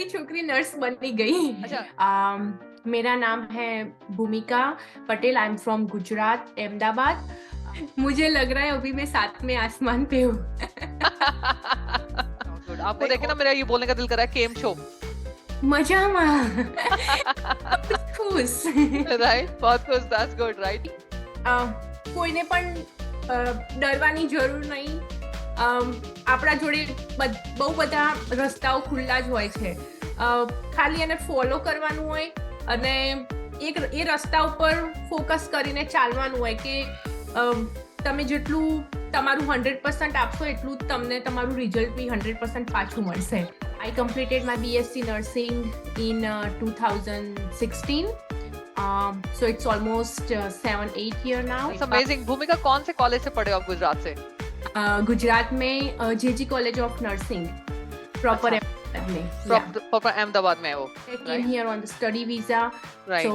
की छोकरी नर्स बनी गई। अच्छा। मेरा नाम है भूमिका Patel, I am from Gujarat, Ahmedabad. मुझे लग रहा है अभी मैं 7वें आसमान पे हूँ। गुड। आपको देखे ना मेरा ये बोलने का दिल कर रहा है, केम शो। मजामा। खुश। રાઈટ, बहुत खुश, that's good, right? કોઈને પણ ડરવાની જરૂર નહીં. આપણા જોડે બહુ બધા રસ્તાઓ ખુલ્લા જ હોય છે. ખાલી એને ફોલો કરવાનું હોય અને એ રસ્તા ઉપર ફોકસ કરીને ચાલવાનું હોય કે તમે જેટલું તમારું 100% આપશો એટલું તમને તમારું રિઝલ્ટ બી 100% પાછું મળશે. I completed my BSc nursing in 2016. So it's almost 7-8 years now. It's amazing. भूमिका कौन से कॉलेज से पढ़े हो आप गुजरात से? गुजरात में JG College of Nursing, proper Ahmedabad में. Proper अहमदाबाद में है वो. I came here on the study visa. Right. So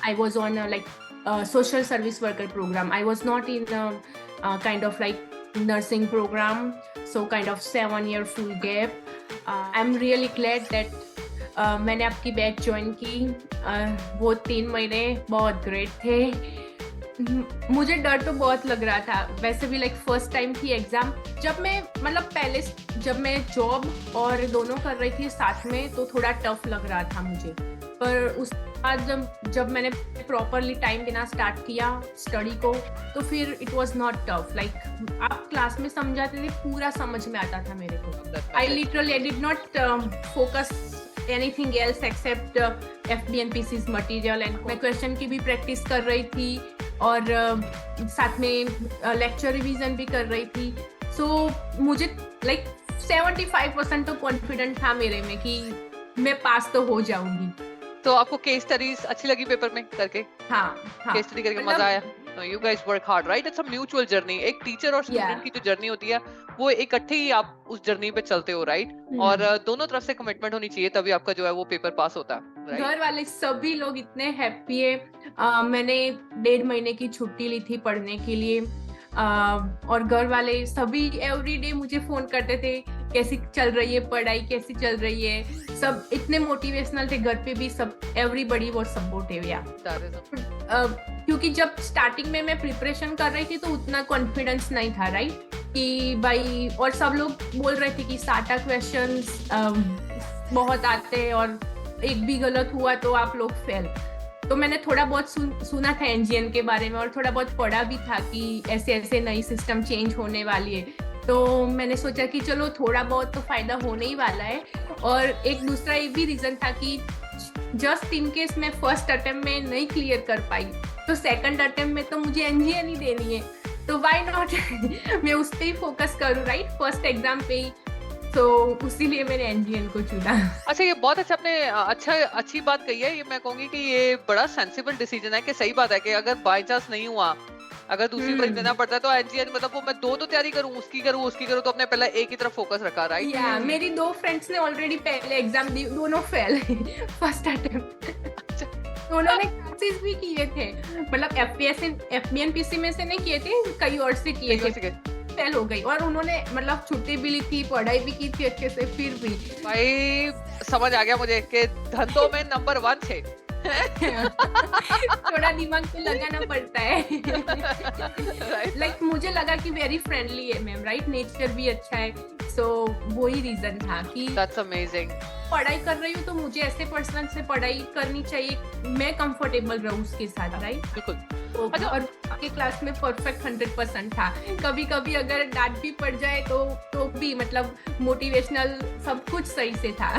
I was on social service worker program. I was not in kind of like nursing program. So kind of 7-year full gap. I'm really glad that मैंने आपकी batch join की. वो 3 महीने बहुत great थे. मुझे डर तो बहुत लग रहा था वैसे भी, फर्स्ट टाइम थी एग्जाम. जब मैं पहले जब मैं जॉब और दोनों कर रही थी साथ में तो थोड़ा टफ लग रहा था मुझे, पर उस बाद जब मैंने प्रॉपरली टाइम देना स्टार्ट किया स्टडी को तो फिर इट वाज नॉट टफ. आप क्लास में समझाते थे पूरा समझ में आता था मेरे को. I literally did not focus anything else except FBNPC's material and मैं क्वेश्चन की भी प्रैक्टिस कर रही थी और साथ में लेक्चर रिवीजन भी कर रही थी. सो मुझे 75% तो कॉन्फिडेंट था मेरे में कि मैं पास तो हो जाऊंगी. तो आपको केस स्टडीज अच्छी लगी पेपर में करके? हाँ. केस स्टडी करके मजा आया? No, you guys work hard, right? It's a mutual journey. एक टीचर और स्टूडेंट की जो जर्नी होती है वो इकट्ठे ही आप उस जर्नी पे चलते हो, राइट? और दोनों तरफ से कमिटमेंट होनी चाहिए तभी आपका जो है वो पेपर पास होता है. घर वाले सभी लोग इतने हैप्पी है. मैंने 1.5 महीने की छुट्टी ली थी पढ़ने के लिए और घर वाले सभी एवरीडे मुझे फोन करते थे कैसी चल रही है पढ़ाई, कैसी चल रही है. सब इतने मोटिवेशनल थे घर पे भी. सब एवरीबॉडी वाज सपोर्टिव. क्योंकि जब स्टार्टिंग में मैं प्रिपरेशन कर रही थी तो उतना कॉन्फिडेंस नहीं था, राइट? कि भाई, और सब लोग बोल रहे थे कि 60 क्वेश्चंस बहुत आते हैं और एक भी गलत हुआ तो आप लोग फेल. तो मैंने थोड़ा बहुत सुना था एनजीएन के बारे में और थोड़ा बहुत पढ़ा भी था कि ऐसे ऐसे नई सिस्टम चेंज होने वाली है. तो मैंने सोचा कि चलो थोड़ा बहुत तो फायदा होने ही वाला है. और एक दूसरा ये भी रीजन था कि जस्ट इन केस मैं फर्स्ट अटेम्प्ट में नहीं क्लियर कर पाई तो सेकंड अटेम्प्ट में तो मुझे एनजीएन ही देनी है, तो व्हाई नॉट मैं उस पे ही फोकस करूँ, राइट? फर्स्ट एग्जाम पे ही. तो उसीलिए मैंने एनजीएन को चुना. अच्छा, ये बहुत अच्छा आपने अच्छी बात कही है. ये मैं कहूंगी कि ये बड़ा सेंसिबल डिसीजन है कि सही बात है कि अगर बाय चांस नहीं हुआ, अगर दूसरी बार देना पड़ता है तो एनजीएन मतलब वो मैं दो तैयारी करूं, उसकी करूं तो अपने पहले एक ही तरफ फोकस रखा, राइट? मेरी 2 फ्रेंड्स ने ऑलरेडी पहले एग्जाम दी, दोनों फेल फर्स्ट अटेम्प्ट. दोनों ने क्लासेस भी किए थे, FBNPC में से नहीं किए थे, कई और से किए थे. फेल हो गई और उन्होंने छुट्टी भी ली थी, पढ़ाई भी की थी अच्छे से, फिर भी. भाई समझ आ गया मुझे कि धंधों में नंबर 1 थे. थोड़ा दिमाग तो लगाना पड़ता है. मुझे लगा कि वेरी फ्रेंडली है मैम, राइट? नेचर भी अच्छा है. सो वही रीजन था कि That's amazing. पढ़ाई कर रही हूँ तो मुझे ऐसे पर्सन से पढ़ाई करनी चाहिए, मैं कंफर्टेबल रहूँ उसके साथ, राइट? बिल्कुल. और आपके क्लास में परफेक्ट 100% था. कभी कभी अगर डांट भी पड़ जाए तो भी मोटिवेशनल सब कुछ सही से था.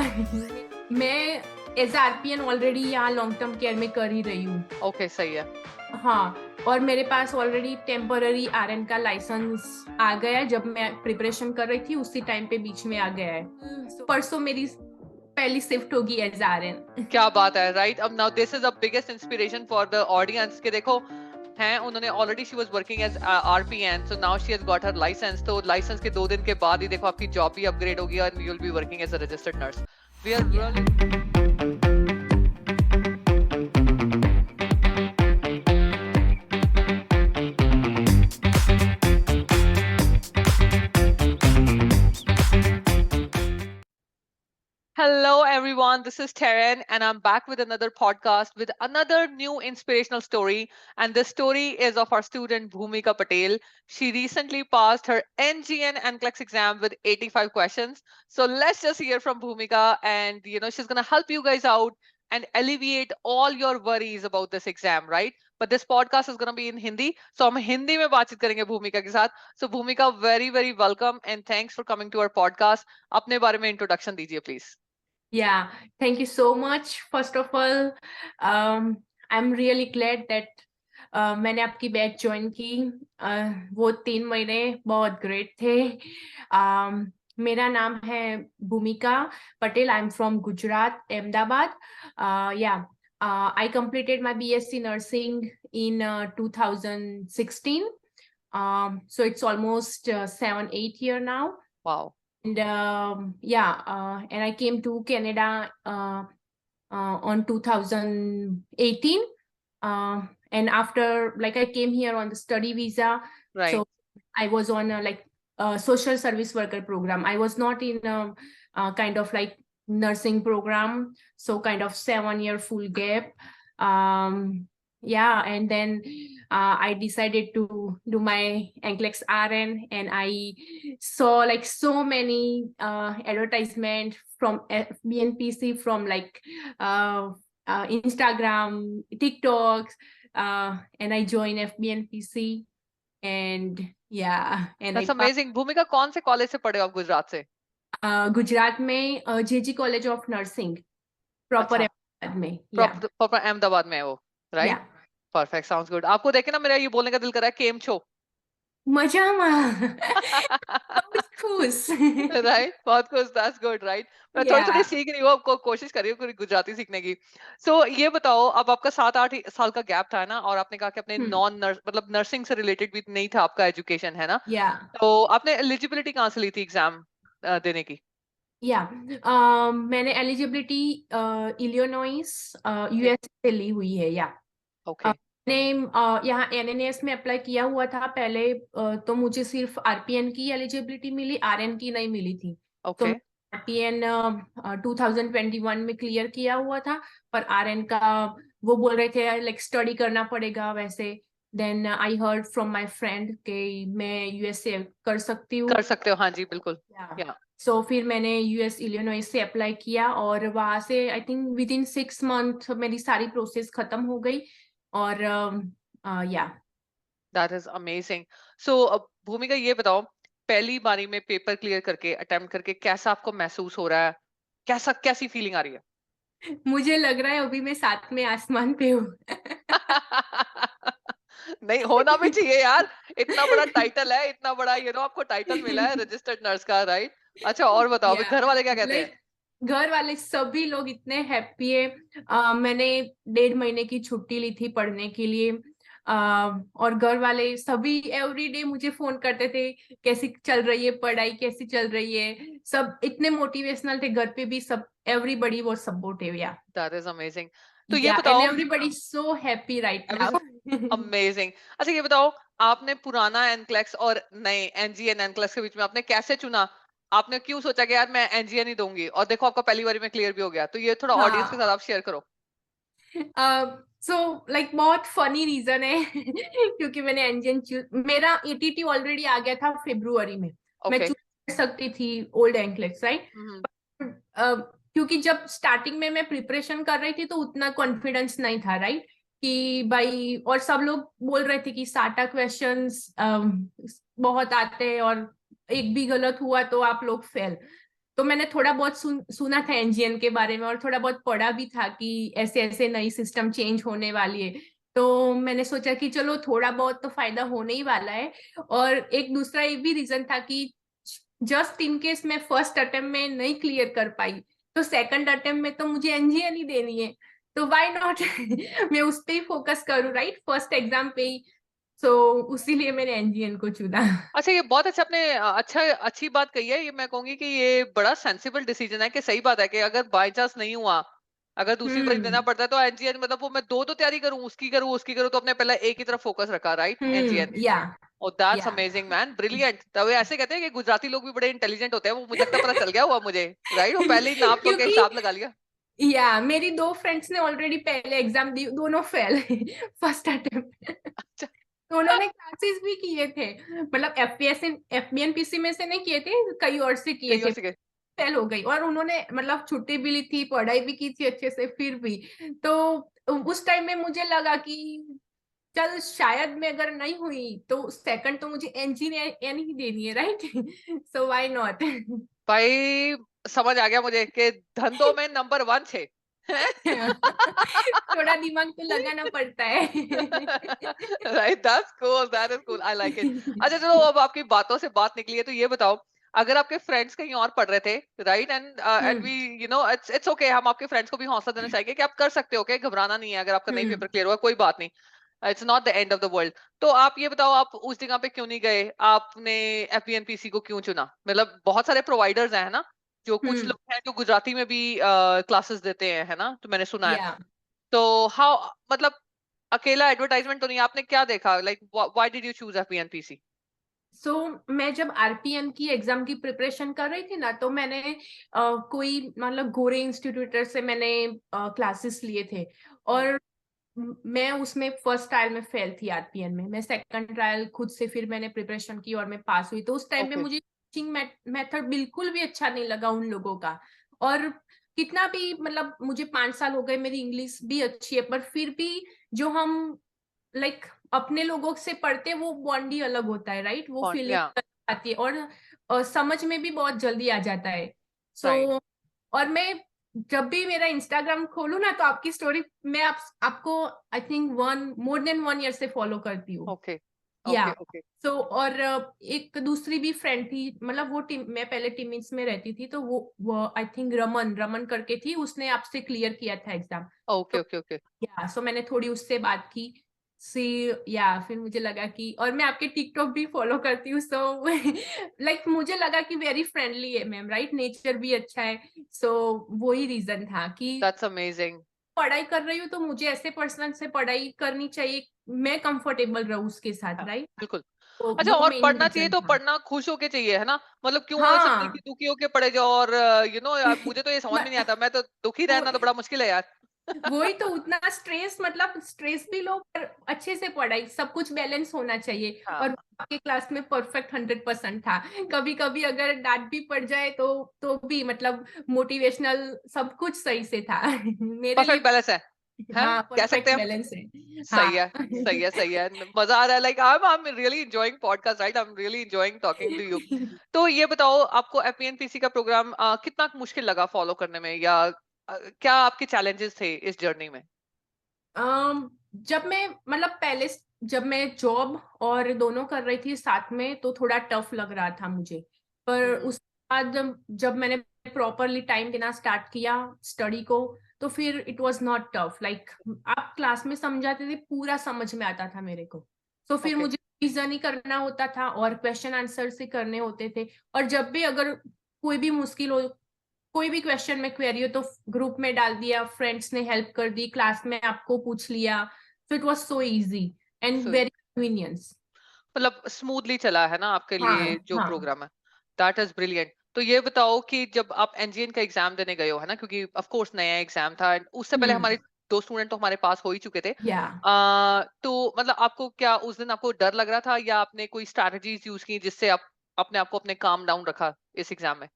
मैं एज आरपीएन ऑलरेडी यहाँ लॉन्ग टर्म केयर में कर ही रही हूँ. ओके, सही है. हाँ, और मेरे पास ऑलरेडी टेम्पररी आरएन का लाइसेंस आ गया है. जब मैं प्रिपरेशन कर रही थी उसी टाइम पे बीच में आ गया है. परसों मेरी पहली शिफ्ट होगी एज आरएन. क्या बात है, राइट? अब now this is the biggest inspiration for the audience कि देखो हैं उन्होंने already she was working as RPN, so now she has got her license. तो लाइसेंस के 2 दिन के बाद ही देखो आपकी जॉब भी अपग्रेड होगी और you will be working as a registered nurse. We are really Hello everyone. This is Taryn, and I'm back with another podcast with another new inspirational story. And this story is of our student Bhumika Patel. She recently passed her NGN NCLEX exam with 85 questions. So let's just hear from Bhumika, and she's gonna help you guys out and alleviate all your worries about this exam, right? But this podcast is gonna be in Hindi, so हम हिंदी में बातचीत करेंगे भूमिका के साथ. So Bhumika, very very welcome and thanks for coming to our podcast. अपने बारे में introduction दीजिए please. Yeah, thank you so much. First of all, I'm really glad that मैंने आपकी बैच ज्वाइन की. वो 3 महीने बहुत ग्रेट थे. मेरा नाम है भूमिका Patel. I am from Gujarat, Ahmedabad. I completed my BSc nursing in 2016. So it's almost 7-8 years now. Wow. And and I came to Canada on 2018. And after, I came here on the study visa. Right. So I was on a social service worker program. I was not in a kind of nursing program. So kind of 7-year full gap. And then I decided to do my NCLEX RN, and I saw so many advertisement from FBNPC, from Instagram, TikToks, and I joined FBNPC, and That's amazing. भूमिका कौन से college से पढ़े हो आप गुजरात से? गुजरात में JG college of nursing, proper Ahmedabad में. प्रॉपर अहमदाबाद में है वो, राइट? Perfect, sounds good. आपको देखे ना मेरा ये बोलने का दिल कर रहा है केम छो. मजामा. खुश. राइट, बहुत खुश. That's good, right? मैं थोड़ी सीख रही हूँ, आपको कोशिश कर रही हूँ गुजराती सीखने की. सो ये बताओ, अब आपका 7-8 साल का गैप था ना, और आपने कहा कि अपने नॉन नर्स मतलब नर्सिंग से रिलेटेड भी नहीं था आपका एजुकेशन, है ना? तो आपने एलिजिबिलिटी कहाँ से ली थी एग्जाम देने की? मैंने एलिजिबिलिटी इलिनॉइस यूएस से ली हुई है. ओके. मैंने यहाँ NNAS में अप्लाई किया हुआ था पहले. तो मुझे सिर्फ RPN की एलिजिबिलिटी मिली, RN की नहीं मिली थी. तो RPN 2021 में क्लियर किया हुआ था, पर RN का वो बोल रहे थे स्टडी करना पड़ेगा वैसे. Then I heard from my friend कि मैं यूएस से कर सकती हूँ. कर सकते हो, हाँ जी, बिल्कुल. सो फिर मैंने यूएस इलिनॉइस से अप्लाई किया, और वहां से I think with in 6 months मेरी सारी प्रोसेस खत्म हो गई. और दैट इज अमेजिंग. सो भूमिका ये बताओ, पहली बारी में पेपर क्लियर करके, अटेम्प्ट करके कैसा आपको महसूस हो रहा है? कैसी फीलिंग आ रही है? मुझे लग रहा है अभी मैं 7वें आसमान पे हूँ. नहीं, होना भी चाहिए यार. इतना बड़ा टाइटल है, इतना बड़ा आपको टाइटल मिला है रजिस्टर्ड नर्स का, राइट? अच्छा, और बताओ, घर वाले क्या कहते हैं? घर वाले सभी लोग इतने हैप्पी है. मैंने 1.5 महीने की छुट्टी ली थी पढ़ने के लिए. और घर वाले सभी एवरीडे मुझे फोन करते थे, कैसी चल रही है पढ़ाई, कैसी चल रही है. सब इतने मोटिवेशनल थे. घर पे भी सब, everybody was supportive. That is amazing. तो ये बताओ, everybody so happy right now. Amazing. अच्छा, ये बताओ, आपने पुराना NCLEX और नए NGN NCLEX के बीच में आपने कैसे चुना? आपने क्यों सोचा कि यार मैं NGN ही दूंगी, और देखो आपका पहली बारी में क्लियर भी हो गया? तो ये थोड़ा ऑडियंस के साथ आप शेयर करो. बहुत फनी रीजन है. क्योंकि मैंने NGN मेरा ATT ऑलरेडी आ गया था फरवरी में. मैं चूज कर सकती थी ओल्ड NCLEX, राइट? क्योंकि जब स्टार्टिंग में मैं प्रिपरेशन कर रही थी तो उतना कॉन्फिडेंस नहीं था, राइट? कि भाई, और सब लोग बोल रहे थे कि SATA क्वेश्चंस बहुत आते हैं, और एक भी गलत हुआ तो आप लोग फेल. तो मैंने थोड़ा बहुत सुना था NGN के बारे में, और थोड़ा बहुत पढ़ा भी था कि ऐसे ऐसे नई सिस्टम चेंज होने वाली है. तो मैंने सोचा कि चलो थोड़ा बहुत तो फायदा होने ही वाला है. और एक दूसरा ये भी रीजन था कि जस्ट इन केस मैं फर्स्ट अटेम्प्ट में नहीं क्लियर कर पाई, तो सेकंड अटेम्प्ट में तो मुझे NGN ही देनी है. तो व्हाई नॉट मैं उस पे ही फोकस करूँ, राइट? फर्स्ट एग्जाम पे ही. उसीलिए मैंने NGN को चुना. अच्छा, ये बहुत अच्छा, आपने अच्छी बात कही है. ये मैं कहूंगी कि ये बड़ा सेंसिबल डिसीजन है, कि सही बात है कि अगर बाय चांस नहीं हुआ, अगर दूसरी बार देना पड़ता है, तो NGN मतलब वो मैं दो तैयारी करूं, उसकी करूं, तो अपने पहले एक ही तरफ फोकस रखा, राइट? NGN. Oh, that's या amazing, man. Brilliant. तब ऐसे कहते हैं कि गुजराती लोग भी बड़े इंटेलिजेंट होते हैं, वो मुझे लगता है पता चल गया हुआ मुझे, राइट? वो पहले ही नाप तोल के क्योंकि हिसाब लगा लिया। या मेरी 2 फ्रेंड्स ने ऑलरेडी पहले एग्जाम दी, दोनों फेल फर्स्ट अटेम्प्ट। अच्छा। तो उन्होंने क्लासेस भी किए थे, मतलब एफपीएस एफबीएनपीसी में से नहीं किए थे, कई और से किए कहीं और थे, से गए। फेल हो गई। और उन्होंने मतलब छुट्टी भी ली थी, पढ़ाई भी की थी अच्छे से, फिर भी। तो उस टाइम में मुझे लगा कि चल शायद मैं अगर नहीं हुई तो सेकंड तो मुझे इंजीनियर ही देनी है, राइट? So why not. भाई समझ आ गया मुझे कि धंधों में नंबर 1 थे। थोड़ा दिमाग तो लगाना पड़ता है। Right, that's cool, that is cool, I like it. अच्छा चलो, अब आपकी बातों से बात निकली है तो ये बताओ, अगर आपके फ्रेंड्स कहीं और पढ़ रहे थे, right, and we you know it's okay, हम आपके फ्रेंड्स को भी हौसला देना चाहेंगे कि आप कर सकते हो, okay? घबराना नहीं है, अगर आपका नहीं पेपर क्लियर हुआ कोई बात नहीं, it's not the end of the world. तो आप ये बताओ, आप उस जगह पे क्यों नहीं गए, आपने एफबीएनपीसी को क्यों चुना? मतलब बहुत सारे प्रोवाइडर्स हैं ना, जो कुछ लोग हैं जो गुजराती में भी क्लासेस देते हैं, है ना, तो मैंने सुना है। या तो हाउ, मतलब अकेला एडवर्टाइजमेंट तो नहीं, आपने क्या देखा, like why did you choose FBNPC? So मैं जब आरपीएम की एग्जाम की प्रिपरेशन कर रही थी ना, तो मैंने कोई मतलब गोरे इंस्टीट्यूटर से मैंने क्लासेस लिए थे। और मैं उसमें फर्स्ट ट्रायल में फेल थी आरपीएन में, मैं सेकंड ट्रायल खुद से फिर मैंने प्रिपरेशन की और मैं पास हुई। तो उस टाइम में ओके। मुझे टीचिंग मेथड बिल्कुल भी अच्छा नहीं लगा उन लोगों का। और कितना भी मतलब मुझे 5 साल हो गए, मेरी इंग्लिश भी अच्छी है, पर फिर भी जो हम लाइक अपने लोगों से पढ़ते वो बॉन्ड ही अलग होता है, राइट? वो या फीलिंग आती है और समझ में भी बहुत जल्दी आ जाता है। राइट। सो और मैं जब भी मेरा इंस्टाग्राम खोलू ना, तो आपकी स्टोरी मैं आपको I think more than 1 year से फॉलो करती हूँ। ओके ओके या ओके। सो और एक दूसरी भी फ्रेंड थी, मतलब वो टीम, मैं पहले टीमिंग्स में रहती थी, तो वो आई थिंक रमन रमन करके थी, उसने आपसे क्लियर किया था एग्जाम। ओके तो ओके ओके। या सो मैंने थोड़ी उससे बात की सी। या फिर मुझे लगा कि, और मैं आपके टिकटॉक भी फॉलो करती हूँ, सो लाइक मुझे लगा कि वेरी फ्रेंडली है मैम, राइट? नेचर भी अच्छा है। सो वही रीजन था कि दैट्स अमेजिंग। पढ़ाई कर रही हूँ तो मुझे ऐसे पर्सन से पढ़ाई करनी चाहिए, मैं कंफर्टेबल रहूँ उसके साथ, हाँ, राइट? बिल्कुल। तो अच्छा, वो और मेन पढ़ना चाहिए रीजन तो था। पढ़ना खुश होके चाहिए, है ना? मतलब क्यों ऐसे दिल हाँ। की दुखी होके पड़े जाओ, और यू नो यार, मुझे तो ये समझ में नहीं आता, मैं तो दुखी वो रहना तो बड़ा मुश्किल है यार। वही तो, उतना स्ट्रेस, मतलब स्ट्रेस भी लो पर अच्छे से पढ़ाई, सब कुछ बैलेंस होना चाहिए। और हाँ, आपके क्लास में परफेक्ट 100% था। कभी कभी अगर डांट भी पड़ जाए तो भी मतलब मोटिवेशनल सब कुछ सही से था। मेरे लिए। परफेक्ट बैलेंस है, हम हाँ, कह सकते परफेक्ट हैं। बैलेंस है। सही है, हाँ। सही है, सही है। मजा आ रहा है, like I am really enjoying podcast, right, I am really enjoying talking to you. तो ये बताओ, आपको एफपीएनपीसी का प्रोग्राम कितना मुश्किल लगा फॉलो करने में, या क्या आपके चैलेंजेस थे इस जर्नी में? जब मैं मतलब पहले जब मैं जॉब और दोनों कर रही थी साथ में, तो थोड़ा टफ लग रहा था मुझे। पर हम्म। उसके बाद जब मैंने प्रॉपरली टाइम देना स्टार्ट किया स्टडी को, तो फिर it was not tough. Like आप क्लास में समझाते थे, पूरा समझ में आता था मेरे को। तो फिर ओके। मुझे रिवीजन ही करना होता था और क्वेश्चन आंसर से करने होते थे। और जब भी अगर कोई भी मुश्किल हो, कोई भी क्वेश्चन में क्वेरी हो, तो ग्रुप में डाल दिया, फ्रेंड्स ने हेल्प कर दी, क्लास में आपको पूछ लिया। So it was so easy and so very convenience. मतलब स्मूथली चला है ना आपके लिए हाँ जो हाँ। प्रोग्राम है? That is brilliant. तो ये बताओ कि जब आप एनजीएन का एग्जाम देने गए हो, है ना, क्योंकि ऑफ कोर्स नया एग्जाम था, and उससे पहले हमारे 2 स्टूडेंट तो हमारे पास हो ही चुके थे। या तो मतलब आपको क्या उस दिन आपको डर लग रहा था, या आपने कोई स्ट्रैटेजीज यूज की जिससे आप अपने आप को अपने काम डाउन रखा इस एग्जाम में?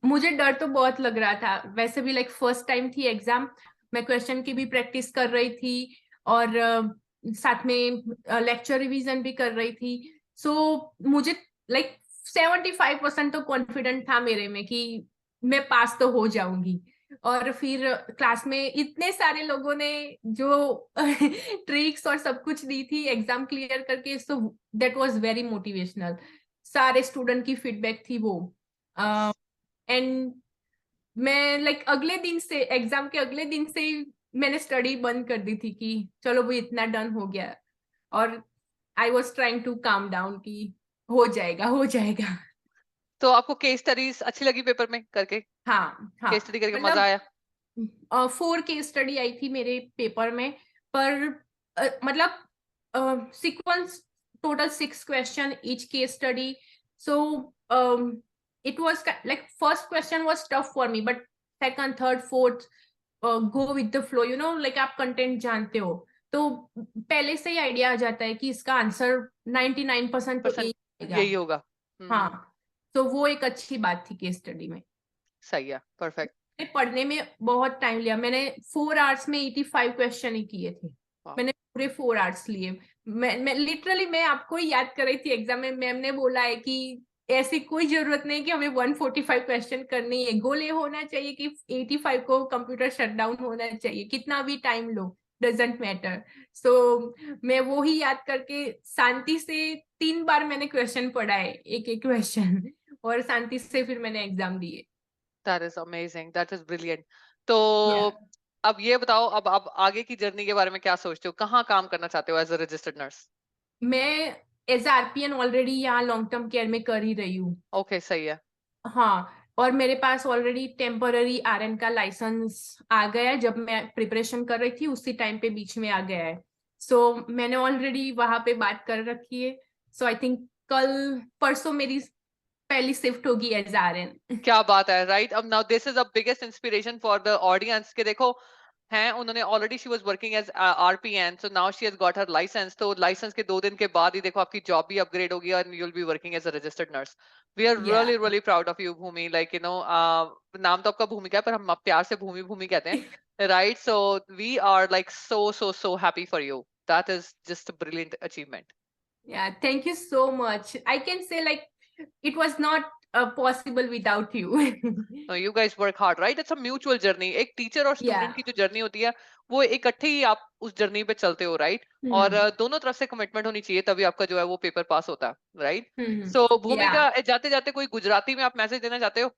मुझे डर तो बहुत लग रहा था वैसे भी, लाइक फर्स्ट टाइम थी एग्जाम। मैं क्वेश्चन की भी प्रैक्टिस कर रही थी और साथ में लेक्चर रिवीजन भी कर रही थी। सो मुझे लाइक 75% तो कॉन्फिडेंट था मेरे में कि मैं पास तो हो जाऊंगी। और फिर क्लास में इतने सारे लोगों ने जो ट्रिक्स और सब कुछ दी थी एग्जाम क्लियर करके, so that was very motivational. सारे स्टूडेंट की फीडबैक थी वो। एंड मैं लाइक अगले दिन से, एग्जाम के अगले दिन से ही मैंने स्टडी बंद कर दी थी कि चलो वो इतना डन हो गया। और I was trying to calm down कि हो जाएगा हो जाएगा। तो आपको केस स्टडीज अच्छी लगी पेपर में करके? हाँ हाँ। केस स्टडी करके मजा मतलब आया? 4 केस स्टडी आई थी मेरे पेपर में। पर मतलब sequence total 6 question each case study. So it was like first question was tough for me, but second, third, fourth, go with the flow. You know, like आप content जानते हो, तो पहले से ही आइडिया आ जाता है कि इसका आंसर 99% तो यही होगा। हाँ, तो वो एक अच्छी बात थी केस स्टडी में। सही है, परफेक्ट। पढ़ने में बहुत टाइम लिया, मैंने 4 आवर्स में 85 क्वेश्चन ही किए थे। मैंने पूरे 4 आवर्स लिए। मैं लिटरली मैं आपको याद कर रही थी एग्जाम में, मैम ने बोला है कि ऐसी कोई जरूरत नहीं कि हमें 145 क्वेश्चन करनी है, गोल ये होना चाहिए कि 85 को कंप्यूटर शटडाउन होना चाहिए, कितना भी टाइम लो, डजेंट मैटर। सो मैं वो ही याद करके शांति से 3 बार मैंने क्वेश्चन पढ़ा है, एक एक क्वेश्चन, और शांति से फिर मैंने एग्जाम दिए। That is amazing, that is brilliant. तो अब ये बताओ, अब आगे की जर्नी के बारे में क्या सोचते हो, कहाँ काम करना चाहते हो एज अ रजिस्टर्ड नर्स? मैं एज आरपीएन ऑलरेडी यहाँ लॉन्ग टर्म केयर में कर ही रही हूँ। ओके, सही है। हाँ, और मेरे पास ऑलरेडी टेम्पररी आरएन का लाइसेंस आ गया है, जब मैं प्रिपरेशन कर रही थी उसी टाइम पे बीच में आ गया है। सो मैंने ऑलरेडी वहां पे बात कर रखी है। सो आई थिंक कल परसों मेरी पहली शिफ्ट होगी एज आरएन। क्या बात है, राइट? अब now this is the biggest inspiration for the audience के देखो, हैं उन्होंने already she was working as RPN, so now she has got her license. तो लाइसेंस के 2 दिन के बाद ही देखो आपकी जॉब भी अपग्रेड होगी और you will be working as a registered nurse. We are really really proud of you Bhumi. Like you know, नाम तो आपका भूमिका है पर हम प्यार से भूमि भूमि कहते हैं, right? So we are like so happy for you. That is just a brilliant achievement. Yeah, thank you so much. I can say like it was not possible without you. No, you guys work hard, right? It's a mutual journey. एक teacher और student की जो journey होती है वो इकट्ठे ही आप उस जर्नी पे चलते हो, राइट? और दोनों तरफ से कमिटमेंट होनी चाहिए, तभी आपका जो है वो पेपर पास होता है, राइट? सो भूमिका, जाते जाते कोई गुजराती में आप मैसेज देना चाहते हो?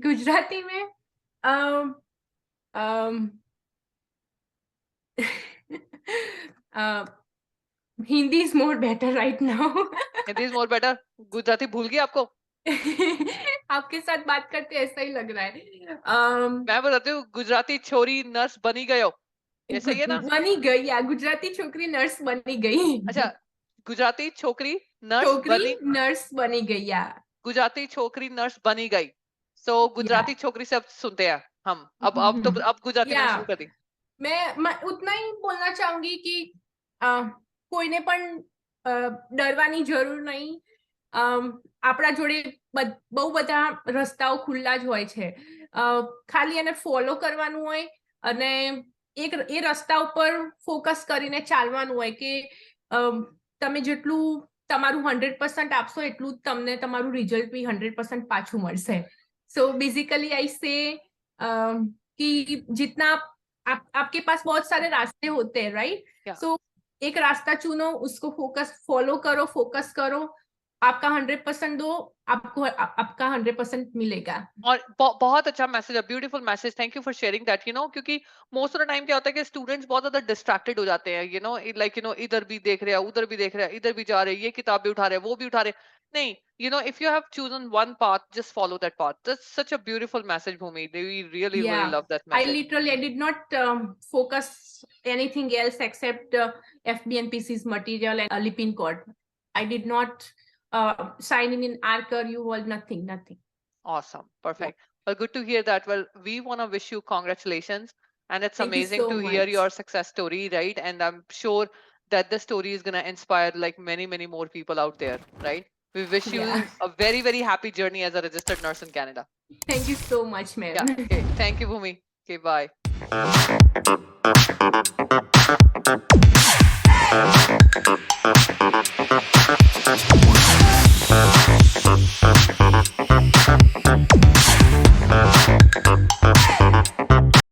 गुजराती में Hindi is more better right now. Hindi is more better. Gujarati भूल गई आपको? आपके साथ बात करते ऐसा ही लग रहा है। मैं बताती हूँ, गुजराती छोरी नर्स बनी गयो, ये सही है ना? बनी गई या गुजराती छोकरी नर्स बनी गई। अच्छा, गुजराती छोकरी नर्स बनी गई या गुजराती छोकरी नर्स बनी गई। सो गुजराती छोकरी से अब सुनते हैं हम। अब गुजराती मैंने शुरू कर दी। मैं उतना ही बोलना चाहूंगी कि કોઈને પણ ડરવાની જરૂર નહીં। આપણા જોડે બહુ બધા રસ્તાઓ ખુલ્લા જ હોય છે, ખાલી એને ફોલો કરવાનું હોય અને એ રસ્તા ઉપર ફોકસ કરીને ચાલવાનું હોય કે તમે જેટલું તમારું 100% આપશો એટલું તમને તમારું રિઝલ્ટ બી 100% પાછું મળશે। सो बेसिकली आई से कि जितना आपके पास बहुत सारे रास्ते होते हैं, राइट? सो एक रास्ता चुनो, उसको फॉलो करो, आपका 100% दो, आपको आपका 100% मिलेगा। और बहुत अच्छा मैसेज है, beautiful message, thank you for sharing that. You know, क्योंकि मोस्ट ऑफ द टाइम क्या होता है कि स्टूडेंट्स बहुत ज्यादा डिस्ट्रैक्टेड हो जाते हैं, you know, like you no, इधर भी देख रहे हैं, उधर भी देख रहे हैं, इधर भी जा रहे हैं, ये किताब भी उठा रहे हैं, वो भी उठा रहे हैं। नहीं, you know, if you have chosen one path, just follow that path. That's such a beautiful message, Bhumi. We really love that message. I did not focus anything else except FBNPC's material and Lipin code. I did not sign in Archer, UWorld, nothing. Awesome, perfect. Well, good to hear that. Well, we want to wish you congratulations, and it's amazing to hear your success story, right? And I'm sure that the story is gonna inspire like many more people out there, right? We wish you a very happy journey as a registered nurse in Canada. Thank you so much, ma'am. Yeah, okay. Thank you, Bhumi. Okay, bye.